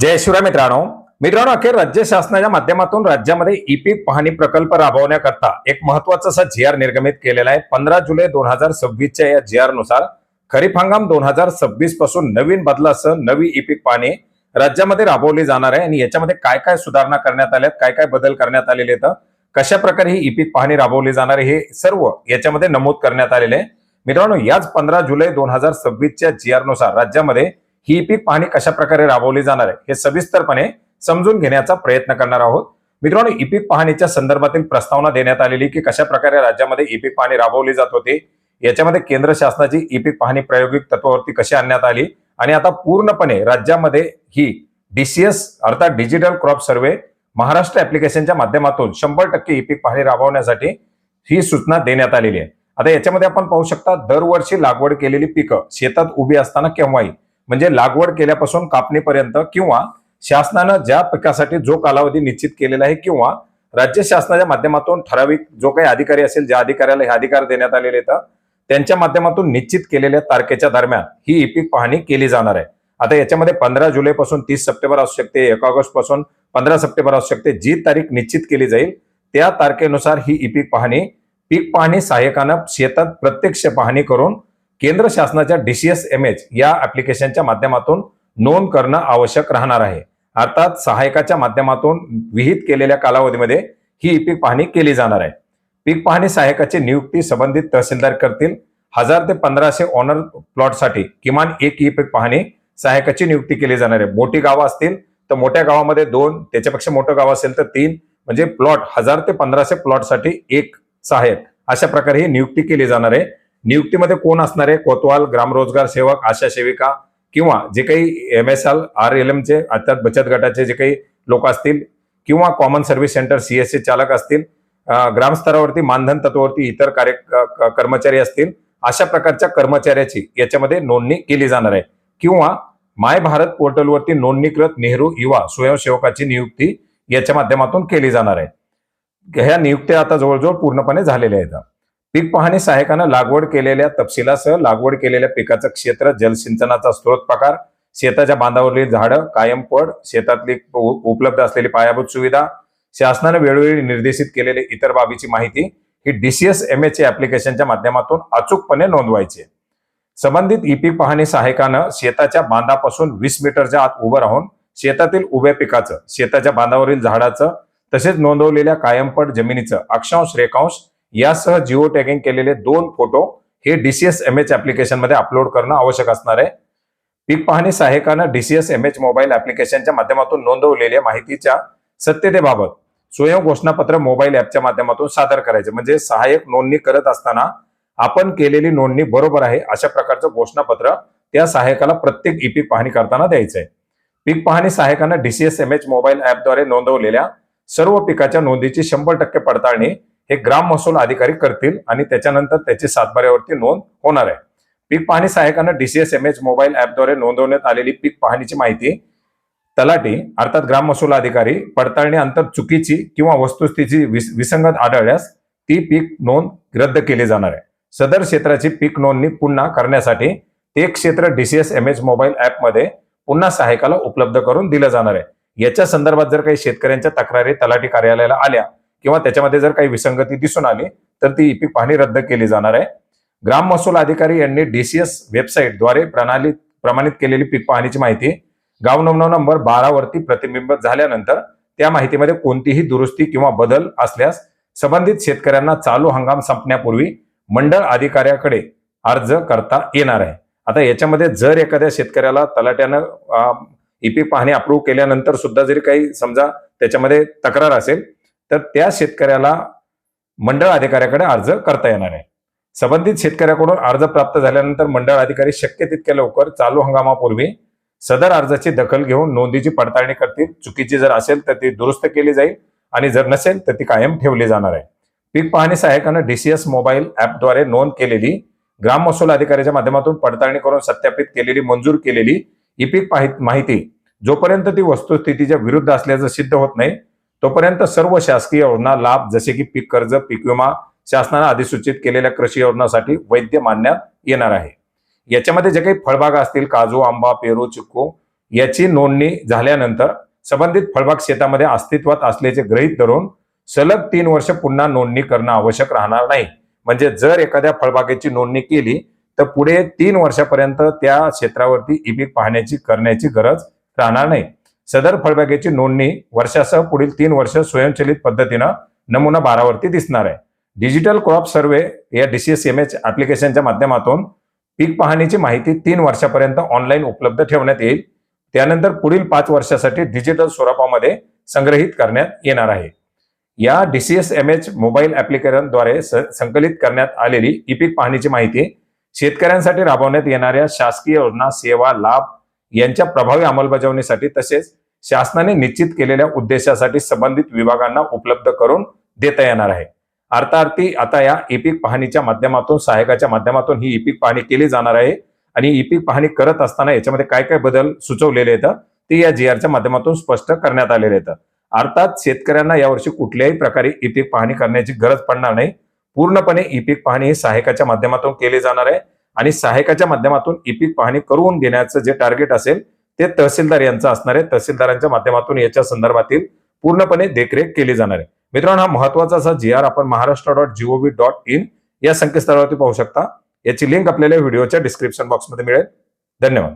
जय शिवराय मित्रांनो अखेर राज्य शासनाच्या माध्यमातून राज्यामध्ये ई पीक पाहणी प्रकल्प राबवण्याकरता एक महत्वाचा असा जी.आर. निर्गमित केलेला आहे। 15 जुलै 2026 या जी.आर. नुसार खरीप हंगाम 2026 पासून नवीन बदलासह नवी ई पीक पाहणी राज्यामध्ये राबवली जाणार आहे आणि याच्यामध्ये काय काय सुधारणा करण्यात आल्यात, काय काय बदल करण्यात आलेले आहेत, कशा प्रकारे ही ई पीक पाहणी राबवली जाणार आहे, हे सर्व याच्यामध्ये नमूद करण्यात आलेले आहे। मित्रांनो, याच 15 जुलै 2026 च्या जी.आर. नुसार राज्यामध्ये ही पीक पाहणी कशा प्रकारे राबवली जाणार आहे हे सविस्तरपणे समजून घेण्याचा प्रयत्न करणार आहोत। मित्रांनो, ई पीक पाहणीच्या संदर्भातील प्रस्तावना देण्यात आलेली की कशा प्रकारे राज्यामध्ये ई पीक पाहणी राबवली जात होती, याच्यामध्ये केंद्र शासनाची ई पीक पाहणी प्रायोगिक तत्वावरती कशी आणण्यात आली आणि आता पूर्णपणे राज्यामध्ये ही डीसीएस अर्थात डिजिटल क्रॉप सर्व्हे महाराष्ट्र ऍप्लिकेशनच्या माध्यमातून 100% ई पीक पाहणी राबवण्यासाठी ही सूचना देण्यात आलेली आहे। आता याच्यामध्ये आपण पाहू शकता, दरवर्षी लागवड केलेली पिकं शेतात उभी असताना केव्हाही म्हणजे लागवड केल्यापासून कापणीपर्यंत किंवा शासनानं ज्या पिकासाठी जो कालावधी निश्चित केलेला आहे किंवा राज्य शासनाच्या माध्यमातून ठराविक जो काही अधिकारी असेल, ज्या अधिकाऱ्याला हे अधिकार देण्यात आलेले आहेत त्यांच्या माध्यमातून निश्चित केलेल्या तारखेच्या दरम्यान ही ई पीक पाहणी केली जाणार आहे। आता याच्यामध्ये 15 जुलै पासून 30 सप्टेंबर असू शकते, 1 ऑगस्ट पासून 15 सप्टेंबर असू शकते, जी तारीख निश्चित केली जाईल त्या तारखेनुसार ही ई पीक पाहणी सहाय्यकानं शेतात प्रत्यक्ष पाहणी करून केंद्र शासनाच्या DCS-MH या ऍप्लिकेशनच्या माध्यमातून नोंद करणं आवश्यक राहणार आहे। अर्थात सहायकाच्या माध्यमातून विहित केलेल्या कालावधीमध्ये ही ई पीक पाहणी केली जाणार आहे। पीक पाहणी सहायकाची नियुक्ती संबंधित तहसीलदार करतील। 1000 ते 1500 ऑनर प्लॉटसाठी किमान एक ई पीक पाहणी सहायकाची नियुक्ती केली जाणार आहे। मोठी गावं असतील तर मोठ्या गावामध्ये 2, त्याच्यापेक्षा मोठं गाव असेल तर 3, म्हणजे प्लॉट 1000 ते 1500 प्लॉटसाठी एक सहायक, अशा प्रकारे ही नियुक्ती केली जाणार आहे। नियुक्तीमध्ये कोण असणार आहे? कोतवाल, ग्रामरोजगार सेवक, आशा सेविका किंवा जे काही MSL RLM चे अर्थात बचत गटाचे जे काही लोक असतील किंवा कॉमन सर्व्हिस सेंटर CSC चालक असतील, ग्रामस्तरावरती मानधन तत्वावरती इतर कर्मचारी असतील, अशा प्रकारच्या कर्मचाऱ्याची याच्यामध्ये नोंदणी केली जाणार आहे किंवा माय भारत पोर्टलवरती नोंदणीकृत नेहरू युवा स्वयंसेवकाची नियुक्ती याच्या माध्यमातून केली जाणार आहे। ह्या नियुक्त्या आता जवळजवळ पूर्णपणे झालेल्या आहेत। पीक पाहणी सहायकानं लागवड केलेल्या तपशिलासह लागवड केलेल्या पिकाचं क्षेत्र, जलसिंचनाचा स्त्रोत प्रकार, शेताच्या बांधावरील झाडं, कायम पड, शेतातली उपलब्ध असलेली पायाभूत सुविधा, शासनाने वेळोवेळी निर्देशित केलेले इतर बाबीची माहिती ही DCS-MH ऍप्लिकेशनच्या माध्यमातून अचूकपणे नोंदवायची। संबंधित ई पीक पाहणी सहायकानं शेताच्या बांधापासून 20 मीटरच्या आत उभं राहून शेतातील उभ्या पिकाचं, शेताच्या बांधावरील झाडाचं तसेच नोंदवलेल्या कायमपड जमिनीचं अक्षांश, रेखांश यासह जिओ टॅगिंग केलेले 2 फोटो हे DCS-MH ऍप्लिकेशन मध्ये अपलोड करणं आवश्यक असणार आहे। पीक पाहणी सहायकानं DCS-MH मोबाईल ऍप्लिकेशनच्या माध्यमातून नोंदवलेल्या माहितीच्या सत्यतेबाबत स्वयं घोषणापत्र मोबाईल ऍपच्या माध्यमातून सादर करायचे। म्हणजे सहाय्यक नोंदणी करत असताना आपण केलेली नोंदणी बरोबर आहे अशा प्रकारचं घोषणापत्र त्या सहाय्यकाला प्रत्येक ई पीक पाहणी करताना द्यायचं आहे। पीक पाहणी सहायकानं DCS-MH मोबाईल ऍपद्वारे नोंदवलेल्या सर्व पिकाच्या नोंदीची 100% पडताळणी हे ग्राम महसूल अधिकारी करतील आणि त्याच्यानंतर त्याची सातबाऱ्यावरती नोंद होणार आहे। पीक पाहणी सहायकानं DCS-MH मोबाईल ऍपद्वारे नोंदवण्यात आलेली पीक पाहणीची माहिती तलाठी अर्थात ग्राम महसूल अधिकारी पडताळणी अंतर चुकीची किंवा वस्तुस्थितीची विसंगत आढळल्यास ती पीक नोंद रद्द केली जाणार आहे। सदर क्षेत्राची पीक नोंदणी पुन्हा करण्यासाठी ते क्षेत्र DCS-MH मोबाईल ऍपमध्ये पुन्हा सहायकाला उपलब्ध करून दिलं जाणार आहे। याच्या संदर्भात जर काही शेतकऱ्यांच्या तक्रारी तलाठी कार्यालयाला आल्या किंवा त्याच्यामध्ये जर काही विसंगती दिसून आली तर ती ई पीक पाहणी रद्द केली जाणार आहे। ग्राम महसूल अधिकारी यांनी DCS वेबसाईटद्वारे प्रमाणित केलेली पीक पाहणीची माहिती गाव नमुना नंबर 12 वरती प्रतिबिंबित झाल्यानंतर त्या माहितीमध्ये कोणतीही दुरुस्ती किंवा बदल असल्यास संबंधित शेतकऱ्यांना चालू हंगाम संपण्यापूर्वी मंडळ अधिकाऱ्याकडे अर्ज करता येणार आहे। आता याच्यामध्ये जर एखाद्या शेतकऱ्याला तलाट्यानं ई पीक पाहणी अप्रूव्ह केल्यानंतर सुद्धा जरी काही समजा त्याच्यामध्ये तक्रार असेल तर त्या शेतकऱ्याला मंडळ अधिकाऱ्याकडे अर्ज करता येणार आहे। संबंधित शेतकऱ्याकडून अर्ज प्राप्त झाल्यानंतर मंडळ अधिकारी शक्य तितक्या लवकर चालू हंगामापूर्वी सदर अर्जाची दखल घेऊन नोंदीची पडताळणी करतील। चुकीची जर असेल तर ती दुरुस्त केली जाईल आणि जर नसेल तर ती कायम ठेवली जाणार आहे। पीक पाहणी सहायकानं DCS मोबाईल ऍपद्वारे नोंद केलेली ग्राम महसूल अधिकाऱ्याच्या माध्यमातून पडताळणी करून सत्यापित केलेली मंजूर केलेली ई पीक माहिती जोपर्यंत ती वस्तुस्थितीच्या विरुद्ध असल्याचं सिद्ध होत नाही तोपर्यंत सर्व शासकीय योजना लाभ जसे की पीक कर्ज, पीक विमा, शासनाने अधिसूचित केलेल्या कृषी योजनांसाठी वैध मानण्यात येणार आहे। याच्यामध्ये जे काही फळबागा असतील, काजू, आंबा, पेरू, चिक्कू याची नोंदणी झाल्यानंतर संबंधित फळबाग शेतामध्ये अस्तित्वात असल्याचे गृहीत धरून सलग 3 वर्ष पुन्हा नोंदणी करणं आवश्यक राहणार नाही. म्हणजे जर एखाद्या फळबागेची नोंदणी केली तर पुढे 3 वर्षापर्यंत त्या क्षेत्रावरती ई पीक पाहण्याची करण्याची गरज राहणार नाही. सदर फळबागेची नोंदणी वर्षासह पुढील 3 वर्ष स्वयंचलित पद्धतीनं नमुना 12 वरती दिसणार आहे. डिजिटल क्रॉप सर्वे या DCSMH ऍप्लिकेशनच्या माध्यमातून पीक पाहणीची माहिती 3 वर्षापर्यंत ऑनलाईन उपलब्ध ठेवण्यात येईल. त्यानंतर पुढील 5 वर्षासाठी डिजिटल स्वरूपामध्ये संग्रहित करण्यात येणार आहे. या DCSMH मोबाईल ऍप्लिकेशनद्वारे संकलित करण्यात आलेली ई पीक पाहणीची माहिती शेतकऱ्यांसाठी राबवण्यात येणाऱ्या शासकीय योजना, सेवा, लाभ यांच्या प्रभावी अंमलबजावणीसाठी तसेच शासनाने निश्चित केलेल्या उद्देशासाठी संबंधित विभागांना उपलब्ध करून देता येणार आहे. अर्थार्थी आता या ई पीक पाहणीच्या माध्यमातून, सहायकाच्या माध्यमातून ही ई पीक पाहणी केली जाणार आहे आणि ई पीक पाहणी करत असताना याच्यामध्ये काय काय बदल सुचवलेले आहेत ते या GR च्या माध्यमातून स्पष्ट करण्यात आलेले आहेत. अर्थात शेतकऱ्यांना यावर्षी कुठल्याही प्रकारे ई पीक पाहणी करण्याची गरज पडणार नाही. पूर्णपणे ई पीक पाहणी ही सहायकाच्या माध्यमातून केली जाणार आहे आणि सहायकाच्या माध्यमातून ई पीक पाहणी करून घेण्याचं जे टार्गेट असेल ते तहसीलदार यांचं असणार आहे. तहसीलदारांच्या माध्यमातून याच्या संदर्भातील पूर्णपणे देखरेख केली जाणार आहे. मित्रांनो, हा महत्वाचा असा GR आपण maharashtra.gov.in या संकेतस्थळावरती पाहू शकता. याची लिंक आपल्याला व्हिडिओच्या डिस्क्रिप्शन बॉक्समध्ये मिळेल. धन्यवाद.